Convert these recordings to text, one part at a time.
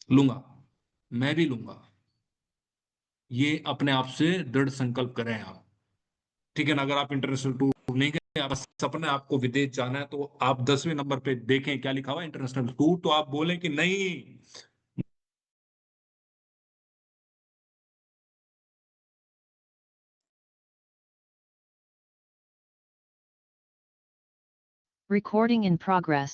लूंगा, मैं भी लूंगा। ये अपने आप से दृढ़ संकल्प करें आप। ठीक है ना? अगर आप इंटरनेशनल टूर नहीं गए, आप सपना है आपको विदेश जाना है, तो आप 10वें नंबर पे देखें क्या लिखा हुआ है, इंटरनेशनल टूर, तो आप बोलें कि नहीं। Recording in progress.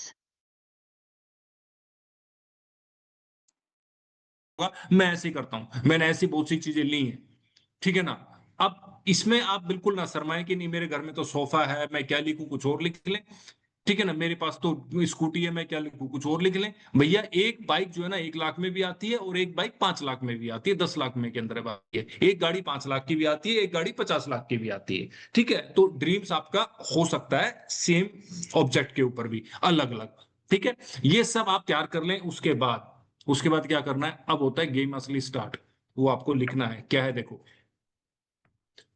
मैं ऐसे ही करता हूं, मैंने ऐसी बहुत सी चीजें ली हैं। ठीक है ना? अब इसमें आप बिल्कुल ना शर्माएं कि नहीं मेरे घर में तो सोफा है, मैं क्या लिखूं, कुछ और लिख लें। ठीक है ना? मेरे पास तो स्कूटी है, मैं क्या लिखूं, कुछ और लिख लें। भैया एक बाइक जो है ना 1 लाख में भी आती है, और एक बाइक 5 लाख में भी आती है, 10 लाख में के अंदर आती है। एक गाड़ी 5 लाख की भी आती है, एक गाड़ी 50 लाख की भी आती है। ठीक है? तो ड्रीम्स आपका हो सकता है सेम ऑब्जेक्ट के ऊपर भी अलग अलग। ठीक है? ये सब आप तैयार कर लें। उसके बाद क्या करना है, अब होता है गेम असली स्टार्ट। वो आपको लिखना है, क्या है देखो।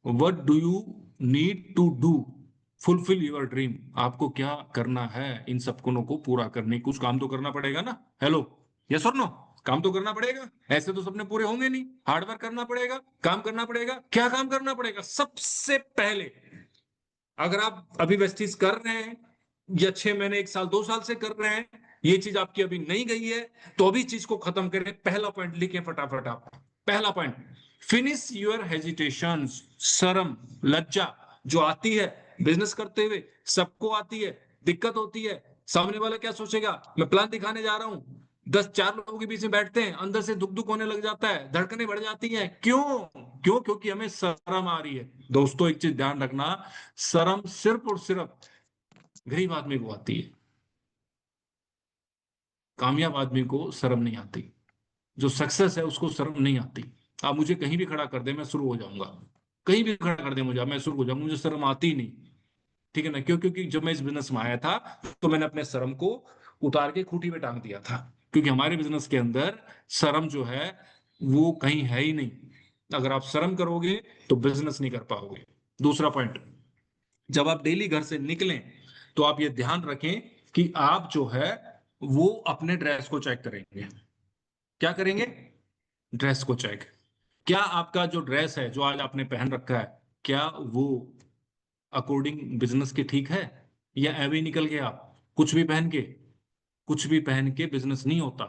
What do you need to do fulfil your dream. आपको क्या करना है इन सपनों को पूरा करने? कुछ काम तो करना पड़ेगा ना। हेलो, यस और नो? काम तो करना पड़ेगा, ऐसे तो सपने पूरे होंगे नहीं। हार्डवर्क करना पड़ेगा, काम करना पड़ेगा। क्या काम करना पड़ेगा? सबसे पहले, अगर आप अभी वेस्टीज कर रहे हैं, या 6 महीने, 1 साल, 2 साल से कर रहे हैं, ये चीज आपकी अभी नहीं गई है, तो अभी चीज को खत्म करें। पहला पॉइंट लिखें फटाफट आप। पहला पॉइंट, फिनिश योर हेजिटेशन। शर्म, लज्जा जो आती है बिजनेस करते हुए, सबको आती है, दिक्कत होती है। सामने वाला क्या सोचेगा, मैं प्लान दिखाने जा रहा हूं, 10 4 लोगों के बीच में बैठते हैं, अंदर से दुख दुख होने लग जाता है, धड़कनें बढ़ जाती हैं। क्यों? क्यों? क्योंकि हमें शर्म आ रही है। दोस्तों एक चीज ध्यान रखना, शर्म सिर्फ और सिर्फ गरीब आदमी को आती है। कामयाब आदमी को शर्म नहीं आती। जो सक्सेस है उसको शर्म नहीं आती। आप मुझे कहीं भी खड़ा कर दे, मैं शुरू हो जाऊंगा। कहीं भी खड़ा कर दे मुझे, मैं शुरू हो जाऊंगा, मुझे शर्म आती ही नहीं। ठीक है ना? क्यों? क्योंकि जब मैं इस बिजनेस में आया था, तो मैंने अपने शर्म को उतार के खूंटी में टांग दिया था। क्योंकि हमारे बिजनेस के अंदर शर्म जो है वो कहीं है ही नहीं। अगर आप शर्म करोगे तो बिजनेस नहीं कर पाओगे। दूसरा पॉइंट, जब आप डेली घर से निकलें, तो आप ये ध्यान रखें कि आप जो है वो अपने ड्रेस को चेक करेंगे। क्या करेंगे? ड्रेस को चेक। क्या आपका जो ड्रेस है जो आज आपने पहन रखा है, क्या वो अकॉर्डिंग बिजनेस के ठीक है, या एवे निकल गए आप कुछ भी पहन के? कुछ भी पहन के बिजनेस नहीं होता।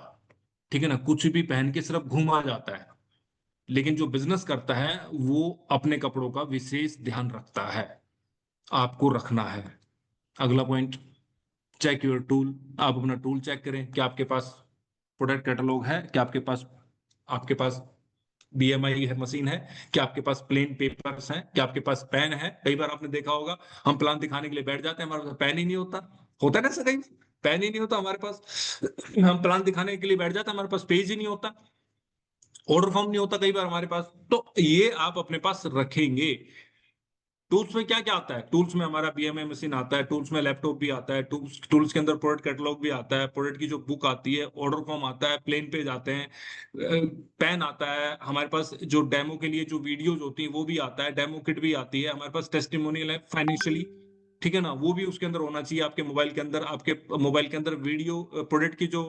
ठीक है ना? कुछ भी पहन के सिर्फ घूमा जाता है। लेकिन जो बिजनेस करता है वो अपने कपड़ों का विशेष ध्यान रखता है। आपको रखना है। अगला पॉइंट, चेक योर टूल। आप अपना टूल चेक करें, क्या आपके पास प्रोडक्ट कैटलॉग है, क्या आपके पास बीएमआई है, मशीन है, क्या आपके पास प्लेन पेपर्स हैं, क्या आपके पास पेन है? कई बार आपने देखा होगा, हम प्लान दिखाने के लिए बैठ जाते हैं, हमारे पास पेन ही नहीं होता। होता है ना ऐसा? कहीं पेन ही नहीं होता हमारे पास। हम प्लान दिखाने के लिए बैठ जाते हैं, हमारे पास पेज ही नहीं होता, ऑर्डर फॉर्म नहीं होता कई बार हमारे पास। तो ये आप अपने पास रखेंगे। टूल्स में क्या क्या आता है? टूल्स में हमारा बीएमए मशीन आता है, टूल्स में लैपटॉप भी आता है, टूल्स के अंदर प्रोडक्ट कैटलॉग भी आता है, प्रोडक्ट की जो बुक आती है, ऑर्डर फॉर्म आता है, प्लेन पेज आते हैं, पेन आता है हमारे पास, जो डेमो के लिए जो वीडियोज होती हैं वो भी आता है, डेमो किट भी आती है हमारे पास, टेस्टिमोनियल है फाइनेंशियली। ठीक है ना? वो भी उसके अंदर होना चाहिए। आपके मोबाइल के अंदर, आपके मोबाइल के अंदर वीडियो प्रोडक्ट की जो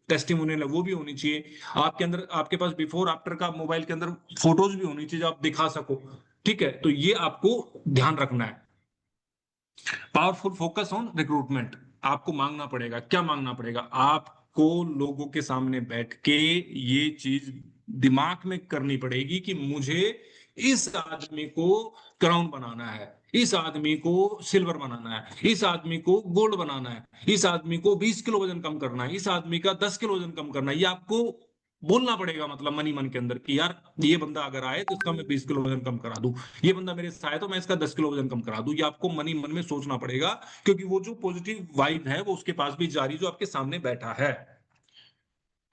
टेस्टिमोनियल है वो भी होनी चाहिए। आपके अंदर, आपके पास बिफोर आफ्टर का मोबाइल के अंदर फोटोज भी होनी चाहिए जो आप दिखा सको। ठीक है? तो ये आपको ध्यान रखना है। Powerful focus on recruitment. आपको मांगना पड़ेगा। क्या मांगना पड़ेगा आपको? लोगों के सामने बैठ के ये चीज दिमाग में करनी पड़ेगी कि मुझे इस आदमी को क्राउन बनाना है, इस आदमी को सिल्वर बनाना है, इस आदमी को गोल्ड बनाना है, इस आदमी को 20 किलो वजन कम करना है, इस आदमी का 10 किलो वजन कम करना है। ये आपको बोलना पड़ेगा, मतलब मनी मन के अंदर कि यार ये बंदा अगर आए तो इसका मैं 20 किलो वजन कम करा दूं, ये बंदा मेरे साथ है तो मैं इसका 10 किलो वजन कम करा दूं। ये आपको मनी मन में सोचना पड़ेगा। क्योंकि वो जो पॉजिटिव वाइब है वो उसके पास भी जारी, जो आपके सामने बैठा है।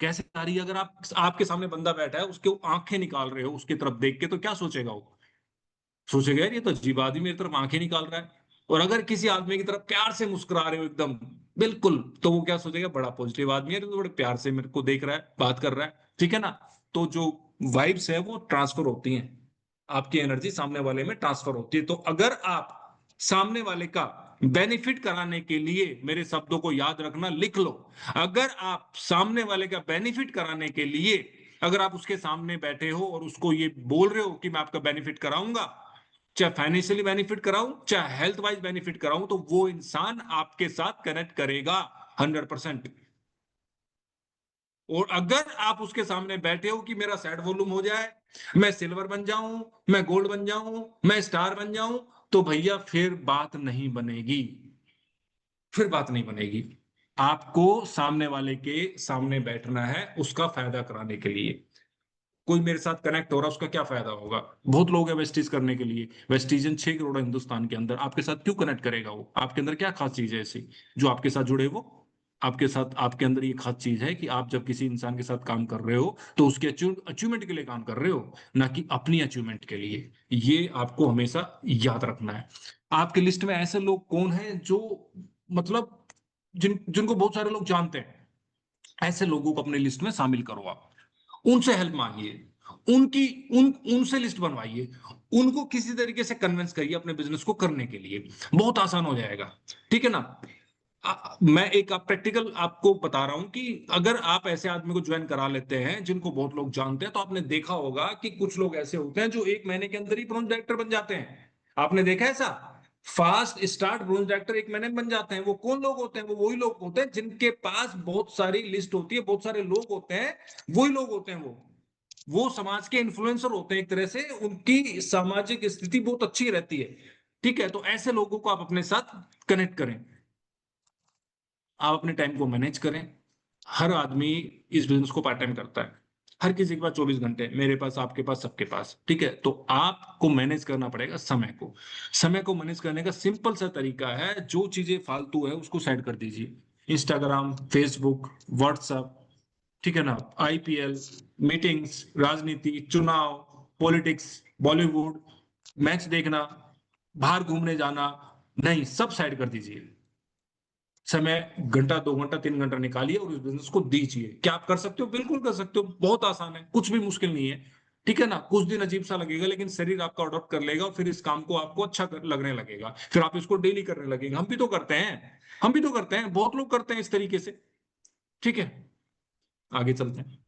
कैसे जा रही है? अगर आप, आपके सामने बंदा बैठा है, उसके आंखें निकाल रहे हो उसकी तरफ देख के, तो क्या सोचेगा वो? सोचेगा यार ये तो अजीब आदमी मेरी तरफ आंखें निकाल रहा है। और अगर किसी आदमी की तरफ प्यार से मुस्कुरा रहे हो एकदम बिल्कुल, तो वो क्या सोचेगा? बड़ा पॉजिटिव आदमी है, तो बड़े प्यार से मेरे को देख रहा है, बात कर रहा है। ठीक है ना? तो जो वाइब्स है वो ट्रांसफर होती हैं, आपकी एनर्जी सामने वाले में ट्रांसफर होती है। तो अगर आप सामने वाले का बेनिफिट कराने के लिए, मेरे शब्दों को याद रखना, लिख लो, अगर आप सामने वाले का बेनिफिट कराने के लिए, अगर आप उसके सामने बैठे हो और उसको ये बोल रहे हो कि मैं आपका बेनिफिट कराऊंगा, चाहे फाइनेंशियली बेनिफिट कराऊं चाहे हेल्थ वाइज बेनिफिट कराऊं, तो वो इंसान आपके साथ कनेक्ट करेगा 100%। और अगर आप उसके सामने बैठे हो कि मेरा सेट वॉल्यूम हो जाए, मैं सिल्वर बन जाऊं, मैं गोल्ड बन जाऊं, मैं स्टार बन जाऊं, तो भैया फिर बात नहीं बनेगी, फिर बात नहीं बनेगी। आपको सामने वाले के सामने बैठना है उसका फायदा कराने के लिए। कोई मेरे साथ कनेक्ट हो रहा है, उसका क्या फायदा होगा? बहुत लोग हैं वेस्टीज करने के लिए, वेस्टीजन 6 करोड़ है हिंदुस्तान के अंदर, आपके साथ क्यों कनेक्ट करेगा? वो आपके अंदर क्या खास चीज है ऐसी जो आपके साथ जुड़े? वो आपके साथ, आपके अंदर ये खास चीज है कि आप जब किसी इंसान के साथ काम कर रहे हो तो उसके अचीवमेंट के लिए काम कर रहे हो, ना कि अपनी अचीवमेंट के लिए। ये आपको हमेशा याद रखना है। आपके लिस्ट में ऐसे लोग कौन हैं जो, मतलब जिनको बहुत सारे लोग जानते हैं, ऐसे लोगों को अपने लिस्ट में शामिल करो आप, उनसे हेल्प मांगिए, उनकी उनसे लिस्ट बनवाइए, उनको किसी तरीके से कन्विंस करिए अपने बिजनेस को करने के लिए, बहुत आसान हो जाएगा। ठीक है ना? मैं एक प्रैक्टिकल आपको बता रहा हूं कि अगर आप ऐसे आदमी को ज्वाइन करा लेते हैं जिनको बहुत लोग जानते हैं, तो आपने देखा होगा कि कुछ लोग ऐसे होते हैं जो 1 महीने के अंदर ही ब्रॉन्ज डायरेक्टर बन जाते हैं। आपने देखा है ऐसा? फास्ट स्टार्ट ब्रॉन्ज डायरेक्टर 1 महीने में बन जाते हैं। वो कौन लोग होते हैं? वो वही लोग होते हैं जिनके पास बहुत सारी लिस्ट होती है, बहुत सारे लोग होते हैं, वही लोग होते हैं वो समाज के इन्फ्लुएंसर होते हैं एक तरह से, उनकी सामाजिक स्थिति बहुत अच्छी रहती है। ठीक है, तो ऐसे लोगों को आप अपने साथ कनेक्ट करें, आप अपने टाइम को मैनेज करें। हर आदमी इस बिजनेस को पार्ट टाइम करता है, हर किसी के पास 24 घंटे, मेरे पास, आपके पास, सबके पास। ठीक है, तो आपको मैनेज करना पड़ेगा समय को। समय को मैनेज करने का सिंपल सा तरीका है, जो चीजें फालतू है उसको साइड कर दीजिए। इंस्टाग्राम, फेसबुक, व्हाट्सएप, ठीक है ना, आईपीएल, मीटिंग्स, राजनीति, चुनाव, पॉलिटिक्स, बॉलीवुड, मैच देखना, बाहर घूमने जाना, नहीं, सब साइड कर दीजिए। समय, घंटा, 2 घंटा, 3 घंटा निकालिए और उस बिजनेस को दीजिए। क्या आप कर सकते हो? बिल्कुल कर सकते हो, बहुत आसान है, कुछ भी मुश्किल नहीं है। ठीक है ना? कुछ दिन अजीब सा लगेगा, लेकिन शरीर आपका अडॉप्ट कर लेगा और फिर इस काम को आपको अच्छा लगने लगेगा, फिर आप इसको डेली करने लगेंगे। हम भी तो करते हैं, हम भी तो करते हैं, बहुत लोग करते हैं इस तरीके से। ठीक है, आगे चलते हैं।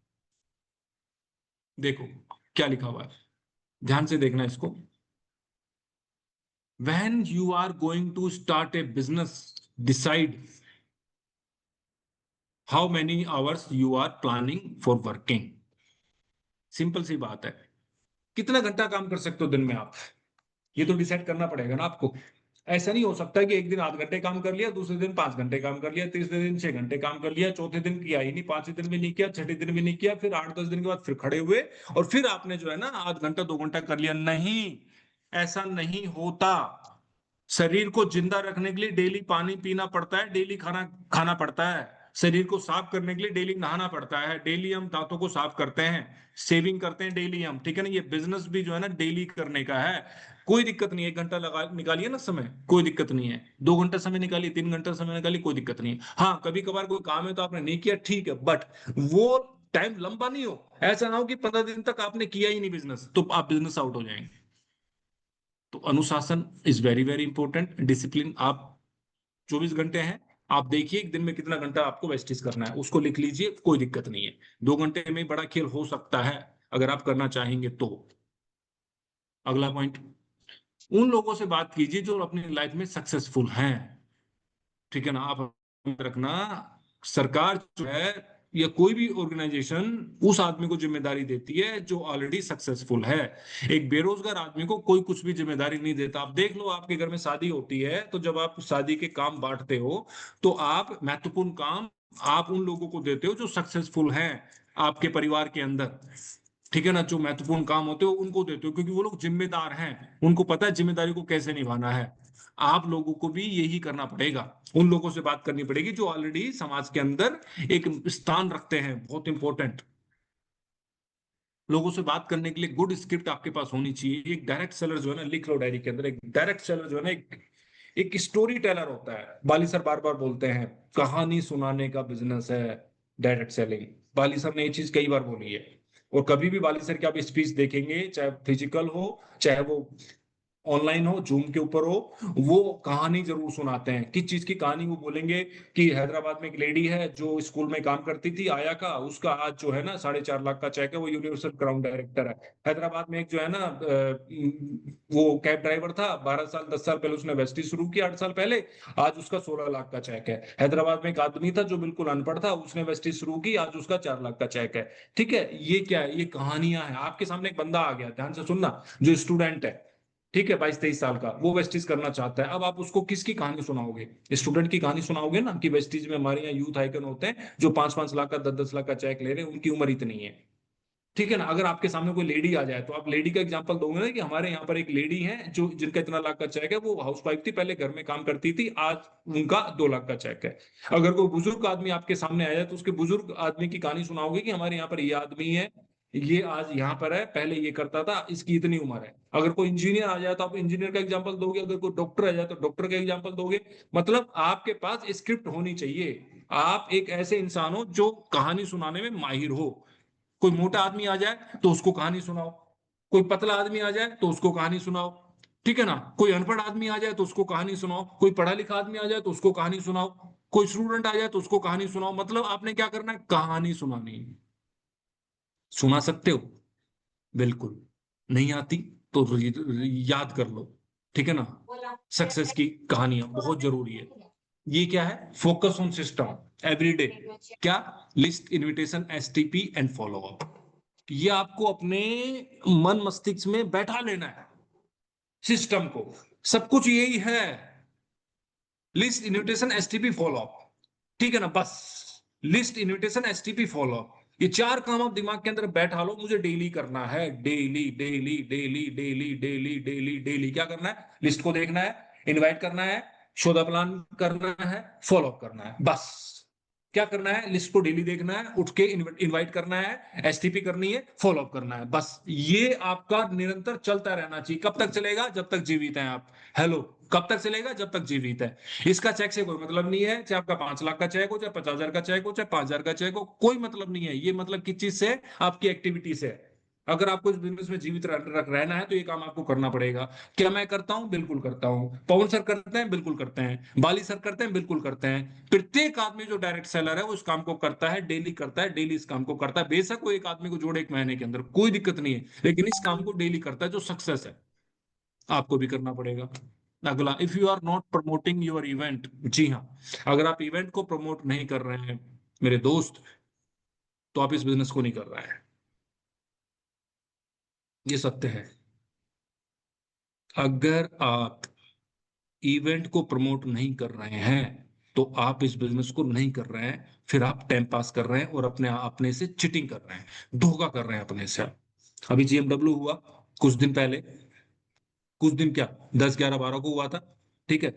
देखो क्या लिखा हुआ है, ध्यान से देखना इसको। When you are going to start a business, decide how many hours you are planning for working. Simple सी बात है, कितना घंटा काम कर सकते हो दिन में आप, ये तो डिसाइड करना पड़ेगा ना आपको। ऐसा नहीं हो सकता कि एक दिन 8 घंटे काम कर लिया, दूसरे दिन 5 घंटे काम कर लिया, तीसरे दिन 6 घंटे काम कर लिया, चौथे दिन किया ही नहीं, पांचवें दिन भी नहीं किया, छठे दिन भी नहीं किया, फिर 8-10 दिन के बाद फिर खड़े हुए और फिर आपने जो है ना आध घंटा 2 घंटा कर लिया। नहीं, ऐसा नहीं होता। शरीर को जिंदा रखने के लिए डेली पानी पीना पड़ता है, डेली खाना खाना पड़ता है, शरीर को साफ करने के लिए डेली नहाना पड़ता है, डेली हम दांतों को साफ करते हैं, सेविंग करते हैं डेली हम। ठीक है ना? ये बिजनेस भी जो है ना डेली करने का है। कोई दिक्कत नहीं है, 1 घंटा लगा निकालिए ना समय, कोई दिक्कत नहीं है। 2 घंटा समय निकालिए, 3 घंटा समय निकालिए, कोई दिक्कत नहीं है। हाँ, कभी कभार कोई काम है तो आपने नहीं किया, ठीक है, बट वो टाइम लंबा नहीं हो। ऐसा ना हो कि 15 दिन तक आपने किया ही नहीं बिजनेस, तो आप बिजनेस आउट हो जाएंगे। तो अनुशासन is very very important, discipline. आप 24 घंटे हैं, आप देखिए एक दिन में कितना घंटा आपको वेस्टेज करना है, उसको लिख लीजिए, कोई दिक्कत नहीं है। 2 घंटे में बड़ा खेल हो सकता है अगर आप करना चाहेंगे तो। अगला पॉइंट, उन लोगों से बात कीजिए जो अपनी लाइफ में सक्सेसफुल हैं। ठीक है ना? आप रखना, सरकार जो है या कोई भी ऑर्गेनाइजेशन उस आदमी को जिम्मेदारी देती है जो ऑलरेडी सक्सेसफुल है। एक बेरोजगार आदमी को कोई कुछ भी जिम्मेदारी नहीं देता। आप देख लो, आपके घर में शादी होती है तो जब आप शादी के काम बांटते हो तो आप महत्वपूर्ण काम आप उन लोगों को देते हो जो सक्सेसफुल हैं आपके परिवार के अंदर। ठीक है ना? जो महत्वपूर्ण काम होते हो उनको देते हो, क्योंकि वो लोग जिम्मेदार हैं, उनको पता है जिम्मेदारी को कैसे निभाना है। आप लोगों को भी यही करना पड़ेगा, उन लोगों से बात करनी पड़ेगी जो ऑलरेडी समाज के अंदर एक स्थान रखते हैं, बहुत इंपॉर्टेंट। लोगों से बात करने के लिए गुड स्क्रिप्ट आपके पास होनी चाहिए। एक डायरेक्ट सेलर जो है ना, लिख लो डायरी के अंदर, एक डायरेक्ट सेलर जो है ना एक स्टोरी टेलर होता है। बाली सर बार बार बोलते हैं, कहानी सुनाने का बिजनेस है डायरेक्ट सेलिंग। बाली सर ने ये चीज कई बार बोली है। और कभी भी बाली सर की आप स्पीच देखेंगे, चाहे फिजिकल हो चाहे वो ऑनलाइन हो, जूम के ऊपर हो, वो कहानी जरूर सुनाते हैं। किस चीज की कहानी? वो बोलेंगे कि हैदराबाद में एक लेडी है जो स्कूल में काम करती थी, आया का, उसका आज जो है ना 4.5 लाख का चेक है, वो यूनिवर्सल क्राउन डायरेक्टर है। हैदराबाद में एक जो है ना वो कैब ड्राइवर था, 12 साल 10 साल पहले उसने वेस्टी शुरू किया, 8 साल पहले, आज उसका 16 लाख का चेक है। हैदराबाद में एक आदमी था जो बिल्कुल अनपढ़ था, उसने वेस्टी शुरू की, आज उसका 4 लाख का चेक है। ठीक है, ये क्या है? ये कहानियां हैं। आपके सामने एक बंदा आ गया, ध्यान से सुनना, जो स्टूडेंट है, ठीक है, 22-23 साल का, वो वेस्टीज करना चाहता है। अब आप उसको किसकी कहानी सुनाओगे? स्टूडेंट की कहानी सुनाओगे ना, कि वेस्टीज में हमारे यहाँ यूथ आइकन होते हैं जो 5-5 लाख का 10-10 लाख का चेक ले रहे हैं, उनकी उम्र इतनी है। ठीक है ना? अगर आपके सामने कोई लेडी आ जाए तो आप लेडी का एग्जांपल दोगे ना, कि हमारे यहाँ पर एक लेडी है जो जिनका इतना लाख का चेक है, वो हाउस वाइफ थी, पहले घर में काम करती थी, आज उनका 2 लाख का चेक है। अगर कोई बुजुर्ग आदमी आपके सामने आ जाए तो उसके बुजुर्ग आदमी की कहानी सुनाओगे, कि हमारे यहाँ पर ये आदमी है, ये आज यहाँ पर है, पहले ये करता था, इसकी इतनी उम्र है। अगर कोई इंजीनियर आ जाए तो आप इंजीनियर का एग्जाम्पल दोगे, अगर कोई डॉक्टर आ जाए तो डॉक्टर का एग्जाम्पल दोगे। मतलब आपके पास स्क्रिप्ट होनी चाहिए। आप एक ऐसे इंसान हो जो कहानी सुनाने में माहिर हो। कोई मोटा आदमी आ जाए तो उसको कहानी सुनाओ, कोई पतला आदमी आ जाए तो उसको कहानी सुनाओ, ठीक है ना? कोई अनपढ़ आदमी आ जाए तो उसको कहानी सुनाओ, कोई पढ़ा लिखा आदमी आ जाए तो उसको कहानी सुनाओ, कोई स्टूडेंट आ जाए तो उसको कहानी सुनाओ। मतलब आपने क्या करना है? कहानी सुनानी है। सुना सकते हो? बिल्कुल। नहीं आती तो याद कर लो, ठीक है ना? सक्सेस की कहानियां बहुत जरूरी है। ये क्या है? Focus on system everyday. क्या? List, invitation, STP and follow up. ये आपको अपने मन मस्तिष्क में बैठा लेना है, सिस्टम को। सब कुछ यही है, list, invitation, STP, follow up. ठीक है ना? बस list, invitation, STP, follow up, ये 4 काम आप दिमाग के अंदर बैठा लो, मुझे डेली करना है। Daily daily daily daily daily daily daily क्या करना है? लिस्ट को देखना है, इनवाइट करना है, शो द प्लान करना है, फॉलो अप करना है, बस। क्या करना है? लिस्ट को डेली देखना है, उठ के इनवाइट करना है, एसटीपी करनी है, फॉलो अप करना है, बस। ये आपका निरंतर चलता रहना चाहिए। कब तक चलेगा? जब तक जीवित हैं आप। हेलो। कब तक चलेगा? जब तक जीवित है। इसका चेक से कोई मतलब नहीं है, चाहे आपका 5 लाख का चेक हो, चाहे 50,000 का चेक हो, चाहे 5,000 का चेक हो, कोई मतलब नहीं है। ये मतलब किस चीज से? आपकी एक्टिविटी से। अगर आपको इस बिजनेस में जीवित रहना है तो ये काम आपको करना पड़ेगा। क्या मैं करता हूं? बिल्कुल करता हूं। पवन सर करते हैं? बिल्कुल करते हैं। बाली सर करते हैं? बिल्कुल करते हैं। प्रत्येक आदमी जो डायरेक्ट सेलर है वो इस काम को करता है, डेली करता है, डेली इस काम को करता है। बेशक वो एक आदमी को जोड़े 1 महीने के अंदर, कोई दिक्कत नहीं है, लेकिन इस काम को डेली करता है, जो सक्सेस है। आपको भी करना पड़ेगा। अगला, if you are not promoting your event, जी हाँ, अगर आप इवेंट को प्रमोट नहीं कर रहे हैं मेरे दोस्त, तो आप इस बिजनेस को नहीं कर रहे हैं। ये सत्य है। अगर आप इवेंट को प्रमोट नहीं कर रहे हैं तो आप इस बिजनेस को नहीं कर रहे हैं, फिर आप टाइम पास कर रहे हैं और अपने से चिटिंग कर रहे हैं, धोखा कर रहे हैं अपने से। अभी जीएमडब्ल्यू हुआ कुछ दिन पहले, कुछ दिन क्या, 10, 11, 12 को हुआ था, ठीक है।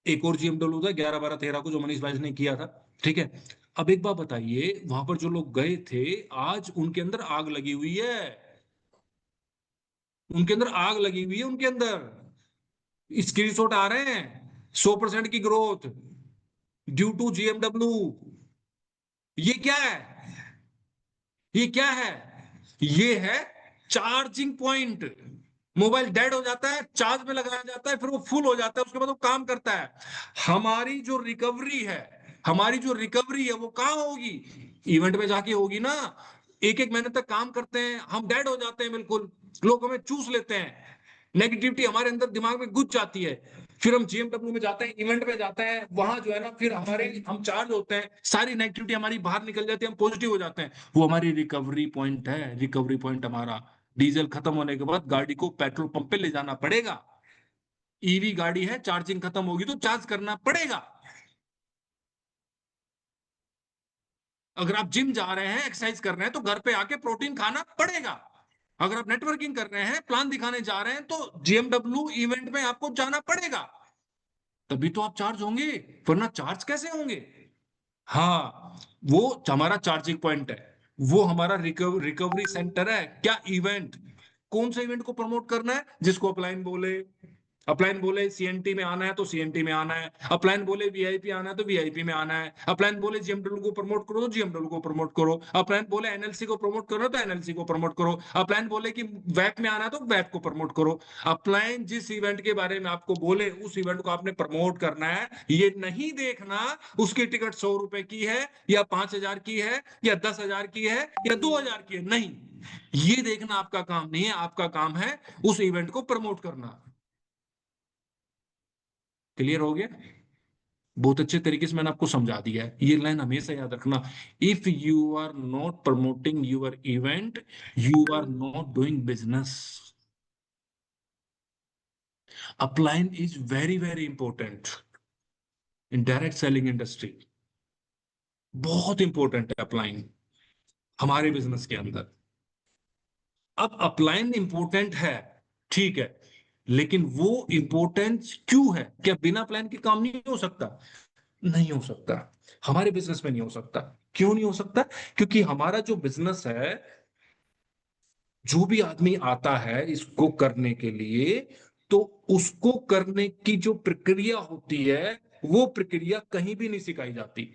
एक और जीएमडब्ल्यू था 11, 12, 13 को, जो मनीष भाई ने किया था, ठीक है। अब एक बात बताइए, वहां पर जो लोग गए थे, आज उनके अंदर आग लगी हुई है, उनके अंदर आग लगी हुई है, उनके अंदर स्क्रीनशॉट आ रहे हैं, 100% की ग्रोथ ड्यू टू जीएमडब्ल्यू। ये क्या है? ये क्या है? ये है चार्जिंग पॉइंट। मोबाइल डेड हो जाता है, चार्ज में लगाया जाता है, फिर वो फुल हो जाता है, उसके बाद वो काम करता है। हमारी जो रिकवरी है, हमारी जो रिकवरी है वो कहाँ होगी? इवेंट में जाके होगी ना। एक एक महीने तक काम करते हैं, हम डेड हो जाते हैं बिल्कुल, लोग हमें चूस लेते हैं, नेगेटिविटी हमारे अंदर दिमाग में घुस जाती है। फिर हम जीएमडब्ल्यू में जाते हैं, इवेंट में जाते हैं, वहां जो है ना, फिर हम चार्ज होते हैं, सारी नेगेटिविटी हमारी बाहर निकल जाती है, हम पॉजिटिव हो जाते हैं। वो हमारी रिकवरी पॉइंट है। रिकवरी पॉइंट हमारा, डीजल खत्म होने के बाद गाड़ी को पेट्रोल पंप पे ले जाना पड़ेगा। ईवी गाड़ी है, चार्जिंग खत्म होगी तो चार्ज करना पड़ेगा। अगर आप जिम जा रहे हैं, एक्सरसाइज कर रहे हैं, तो घर पे आके प्रोटीन खाना पड़ेगा। अगर आप नेटवर्किंग कर रहे हैं, प्लान दिखाने जा रहे हैं, तो जीएमडब्ल्यू इवेंट में आपको जाना पड़ेगा, तभी तो आप चार्ज होंगे, वरना चार्ज कैसे होंगे? हाँ, वो हमारा चार्जिंग पॉइंट है, वो हमारा रिकवरी सेंटर है। क्या? इवेंट। कौन सा इवेंट को प्रमोट करना है? जिसको अपलाइन बोले, अपलाइन बोले सीएनटी में आना है तो सीएनटी में आना है, अपलाइन बोले वीआईपी आना है तो वीआईपी में आना है, अपलाइन बोले जीएमडब्ल्यू को प्रमोट करो तो जीएमडब्ल्यू को प्रमोट करो, अपलाइन बोले एनएलसी को प्रमोट करो तो एनएलसी को प्रमोट करो, अपलाइन बोले कि वैप में आना है तो वैप को प्रमोट करो। अपलाइन जिस इवेंट के बारे में आपको बोले उस इवेंट को आपने प्रमोट करना है, ये नहीं देखना उसकी टिकट 100 रुपए की है या 5,000 की है या 10,000 की है या 2,000 की है, नहीं, ये देखना आपका काम नहीं है। आपका काम है उस इवेंट को प्रमोट करना। क्लियर हो गया? बहुत अच्छे तरीके से मैंने आपको समझा दिया है, ये लाइन हमेशा याद रखना। If you are not promoting your event, you are not doing business. Upline is very very important in direct selling industry. बहुत इंपॉर्टेंट है अपलाइन हमारे बिजनेस के अंदर। अब अपलाइन इंपॉर्टेंट है, ठीक है, लेकिन वो इंपॉर्टेंस क्यों है? क्या बिना प्लान के काम नहीं हो सकता? नहीं हो सकता। हमारे बिजनेस में नहीं हो सकता। क्यों नहीं हो सकता? क्योंकि हमारा जो बिजनेस है, जो भी आदमी आता है इसको करने के लिए, तो उसको करने की जो प्रक्रिया होती है, वो प्रक्रिया कहीं भी नहीं सिखाई जाती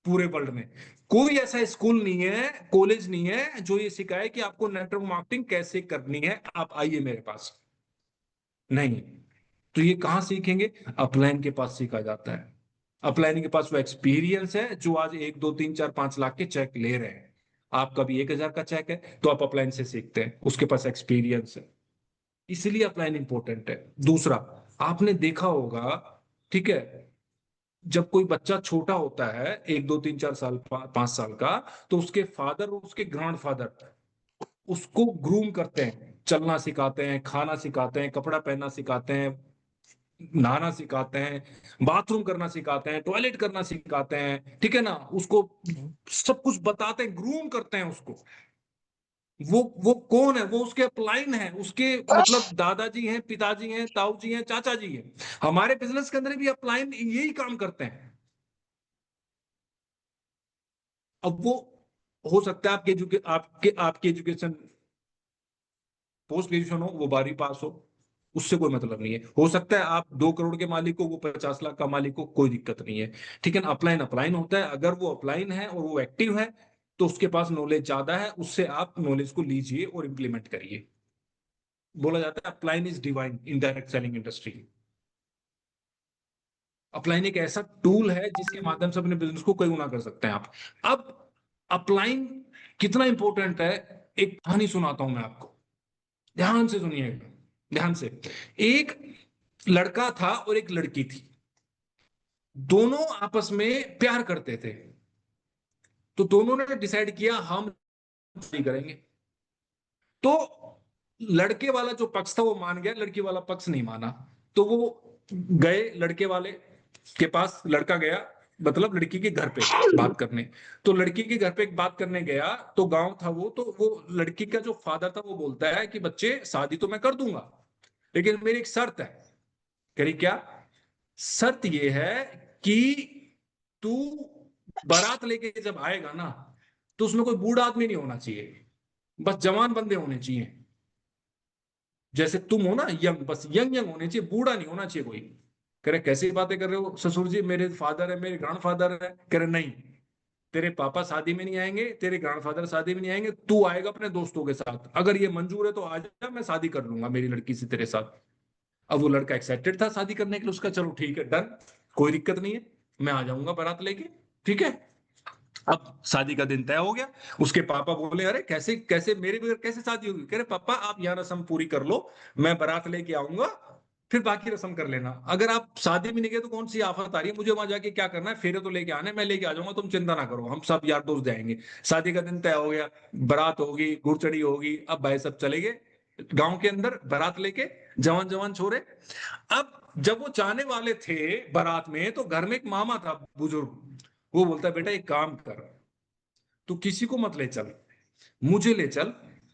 पूरे वर्ल्ड में। कोई ऐसा स्कूल नहीं है, कॉलेज नहीं है जो ये सिखाए कि आपको नेटवर्क मार्केटिंग कैसे करनी है, आप आइए मेरे पास। नहीं। तो ये कहाँ सीखेंगे? अपलाइन के पास सीखा जाता है। अपलाइन के पास वो एक्सपीरियंस है जो आज 1, 2, 3, 4, 5 लाख के चेक ले रहे हैं। आपका भी 1,000 का चेक है तो आप अपलाइन से सीखते हैं, उसके पास एक्सपीरियंस है। इसलिए अपलाइन इंपॉर्टेंट है। दूसरा, आपने देखा होगा, ठीक है, जब कोई बच्चा छोटा होता है 1, 2, 3, 4 साल 5 साल का, तो उसके फादर और उसके ग्रैंडफादर उसको ग्रूम करते हैं, चलना सिखाते हैं, खाना सिखाते हैं, कपड़ा पहनना सिखाते हैं, नहाना सिखाते हैं, बाथरूम करना सिखाते हैं, टॉयलेट करना सिखाते हैं, ठीक है ना, उसको सब कुछ बताते हैं, ग्रूम करते हैं उसको। वो कौन है? वो उसके अपलाइन है, उसके मतलब दादाजी हैं, पिताजी हैं, ताऊ जी हैं, चाचा जी हैं। हमारे बिजनेस के अंदर भी अपलाइन यही काम करते हैं। अब वो हो सकता है आपके एजुकेशन पोस्ट ग्रेजुएशन हो, वो 12वीं पास हो, उससे कोई मतलब नहीं है। हो सकता है आप 2 करोड़ के मालिक हो, वो 50 लाख का मालिक हो, कोई दिक्कत नहीं है। ठीक है ना? अपलाइन अपलाइन होता है। अगर वो अपलाइन है और वो एक्टिव है तो उसके पास नॉलेज ज्यादा है, उससे आप नॉलेज को लीजिए और इंप्लीमेंट करिए। बोला जाता है upline is divine in direct selling industry. Upline एक ऐसा टूल है जिसके माध्यम से अपने बिजनेस को कई गुना कर सकते हैं आप। अब अपलाइन कितना इंपॉर्टेंट है, एक कहानी सुनाता हूं मैं आपको, ध्यान से सुनिएगा, ध्यान से। एक लड़का था और एक लड़की थी, दोनों आपस में प्यार करते थे। तो दोनों ने डिसाइड किया हम शादी करेंगे। तो लड़के वाला जो पक्ष था वो मान गया, लड़की वाला पक्ष नहीं माना। तो वो गए लड़के वाले के पास, लड़का गया मतलब लड़की के घर पे बात करने। तो लड़की के घर पे बात करने गया, तो गांव था वो, तो वो लड़की का जो फादर था वो बोलता है कि बच्चे शादी तो मैं कर दूंगा, लेकिन मेरी एक शर्त है। करी क्या? शर्त ये है कि तू बारात लेके जब आएगा ना, तो उसमें कोई बूढ़ा आदमी नहीं होना चाहिए, बस जवान बंदे होने चाहिए। जैसे तुम हो ना यंग, बस यंग यंग होने चाहिए, बूढ़ा नहीं होना चाहिए कोई। कह रहे कैसी बातें कर रहे हो ससुर जी, मेरे फादर है, मेरे ग्रैंडफादर है। कह रहे नहीं, तेरे पापा शादी में नहीं आएंगे, तेरे ग्रैंडफादर शादी में नहीं आएंगे, तू आएगा अपने दोस्तों के साथ, अगर ये मंजूर है तो आ जा, मैं शादी कर लूंगा मेरी लड़की से तेरे साथ। अब वो लड़का एक्साइटेड था शादी करने के लिए, उसका चलो ठीक है डन, कोई दिक्कत नहीं है, मैं आ जाऊंगा बारात लेके। ठीक है। अब शादी का दिन तय हो गया। उसके पापा बोले अरे कैसे कैसे मेरे बगैर कैसे शादी होगी? कह रहे पापा आप यहाँ रस्म पूरी कर लो, मैं बारात लेके आऊंगा, फिर बाकी रस्म कर लेना। अगर आप शादी में नहीं गए तो कौन सी आफत आ रही है, मुझे वहां जाके क्या करना है, फेरे तो लेके आने, मैं लेके आ जाऊंगा, तुम चिंता ना करो, हम सब यार दोस्त जाएंगे। शादी का दिन तय हो गया, बारात होगी, घुड़चड़ी होगी, अब भाई सब चले गए गांव के अंदर बारात लेके, जवान जवान छोरे। अब जब वो जाने वाले थे बारात में, तो घर में एक मामा था बुजुर्ग, वो बोलता है बेटा एक काम कर, तू किसी को मत ले चल, मुझे ले चल,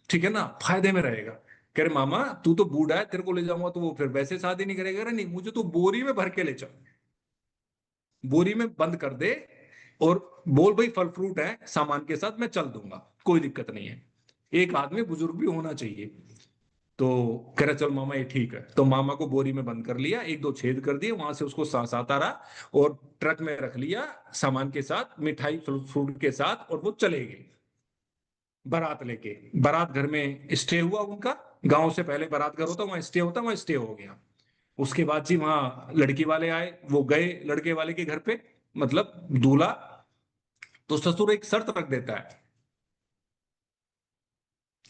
ठीक है ना, फायदे में रहेगा। कह रहे मामा तू तो बूढ़ा है, तेरे को ले जाऊंगा तो वो फिर वैसे शादी नहीं करेगा। अरे नहीं, मुझे तो बोरी में भर के ले चल, बोरी में बंद कर दे, और बोल भाई फल फ्रूट है सामान के साथ, मैं चल दूंगा, कोई दिक्कत नहीं है। एक आदमी बुजुर्ग भी होना चाहिए। तो कह रहा चल मामा ये ठीक है। तो मामा को बोरी में बंद कर लिया, एक दो छेद कर दिए, वहां से उसको सांस आता रहा और ट्रक में रख लिया सामान के साथ, मिठाई फ्रूट के साथ, और वो चले गए बारात लेके। बारात घर में स्टे हुआ उनका, गांव से पहले बारात घर होता वहां स्टे होता, वहां स्टे हो गया। उसके बाद जी वहां लड़की वाले आए, वो गए लड़के वाले के घर पे, मतलब दूल्हा। तो ससुर एक शर्त रख देता है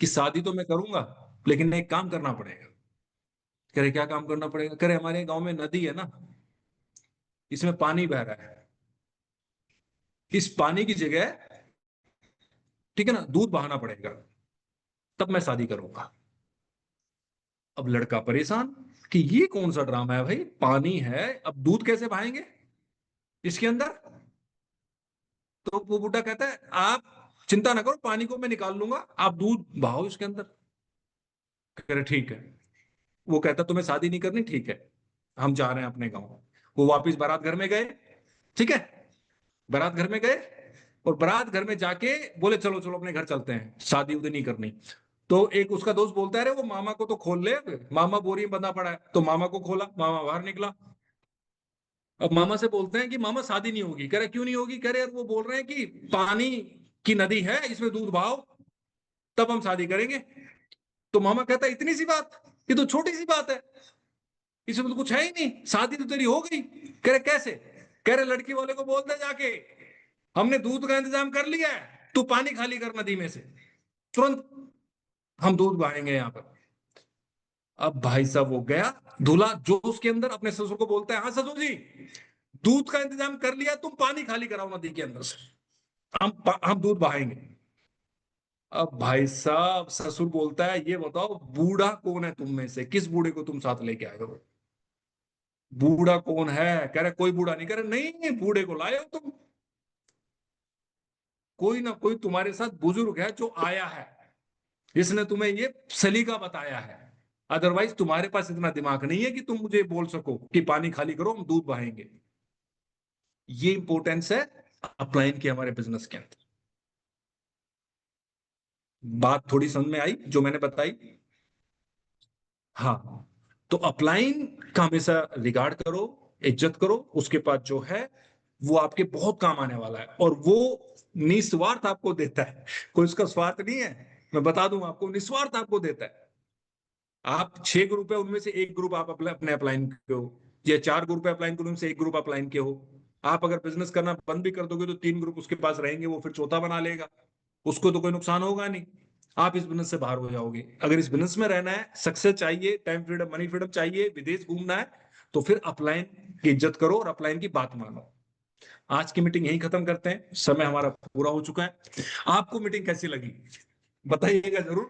कि शादी तो मैं करूंगा, लेकिन एक काम करना पड़ेगा। कह रहे क्या काम करना पड़ेगा? कह रहे हमारे गांव में नदी है ना, इसमें पानी बह रहा है, इस पानी की जगह, ठीक है ना, दूध बहाना पड़ेगा, तब मैं शादी करूंगा। अब लड़का परेशान कि ये कौन सा ड्रामा है भाई, पानी है अब दूध कैसे बहाएंगे इसके अंदर। तो वो बूढ़ा कहता है आप चिंता ना करो, पानी को मैं निकाल लूंगा, आप दूध बहाओ इसके अंदर। कह रहे ठीक है। वो कहता तुम्हें शादी नहीं करनी, ठीक है, हम जा रहे हैं अपने गाँव। वो वापिस बारात घर में गए, ठीक है, बारात घर में गए, और बारात घर में जाके बोले चलो चलो अपने घर चलते हैं, शादी उदी नहीं करनी। तो एक उसका दोस्त बोलता है अरे वो मामा को तो खोल ले, मामा बोरी में बंधा पड़ा है। तो मामा को खोला, मामा बाहर निकला। अब मामा से बोलते हैं कि मामा शादी नहीं होगी। कह रहे क्यों नहीं होगी? कह रहे यार वो बोल रहे हैं कि पानी की नदी है, इसमें दूध बहाओ, तब हम शादी करेंगे। तो मामा कहता है इतनी सी बात, ये तो छोटी सी बात है, इसमें तो कुछ है ही नहीं, शादी तो तेरी हो गई। कह रहे कैसे? कह रहे लड़की वाले को बोल दे जाके, हमने दूध का इंतजाम कर लिया है, तू पानी खाली कर नदी में से, तुरंत हम दूध बहाएंगे यहाँ पर। अब भाई साहब वो गया, दूल्हा जोश के अंदर अपने ससुर को बोलता है हाँ ससुर जी, दूध का इंतजाम कर लिया, तुम पानी खाली कराओ नदी के अंदर से, हम दूध बहाएंगे। अब भाई साहब ससुर बोलता है ये बताओ बूढ़ा कौन है तुम में से, किस बूढ़े को तुम साथ लेके आए हो? बूढ़ा कौन है? कह रहे कोई बूढ़ा नहीं। कह रहे नहीं, बूढ़े को लाए हो तुम, कोई ना कोई तुम्हारे साथ बुजुर्ग है जो आया है, जिसने तुम्हें ये सलीका बताया है। अदरवाइज तुम्हारे पास इतना दिमाग नहीं है कि तुम मुझे बोल सको कि पानी खाली करो हम दूध बहाएंगे। ये इंपॉर्टेंस है अपलाइन की हमारे बिजनेस के अंदर। बात थोड़ी समझ में आई जो मैंने बताई? हाँ, तो अपलाइन का हमेशा रिगार्ड करो, इज्जत करो, उसके बाद जो है वो आपके बहुत काम आने वाला है, और वो निस्वार्थ आपको देता है, कोई उसका स्वार्थ नहीं है। मैं बता दूं आपको, निस्वार्थ आपको देता है। आप 6 ग्रुप है, उनमें से एक ग्रुप आप अपने अपलाइन के हो, या 4 ग्रुप है अपलाइन के, उनमें से एक ग्रुप अपलाइन के हो। आप अगर बिजनेस करना बंद भी कर दोगे तो 3 ग्रुप उसके पास रहेंगे, वो फिर चौथा बना लेगा, उसको तो कोई नुकसान होगा नहीं। आप इस बिजनेस से बाहर हो जाओगे। अगर इस बिजनेस में रहना है, सक्सेस चाहिए, टाइम फ्रीडम, मनी फ्रीडम चाहिए, विदेश घूमना है, तो फिर अपलाइन की इज्जत करो और अपलाइन की बात मानो। आज की मीटिंग यही खत्म करते हैं, समय हमारा पूरा हो चुका है। आपको मीटिंग कैसी लगी बताइएगा जरूर।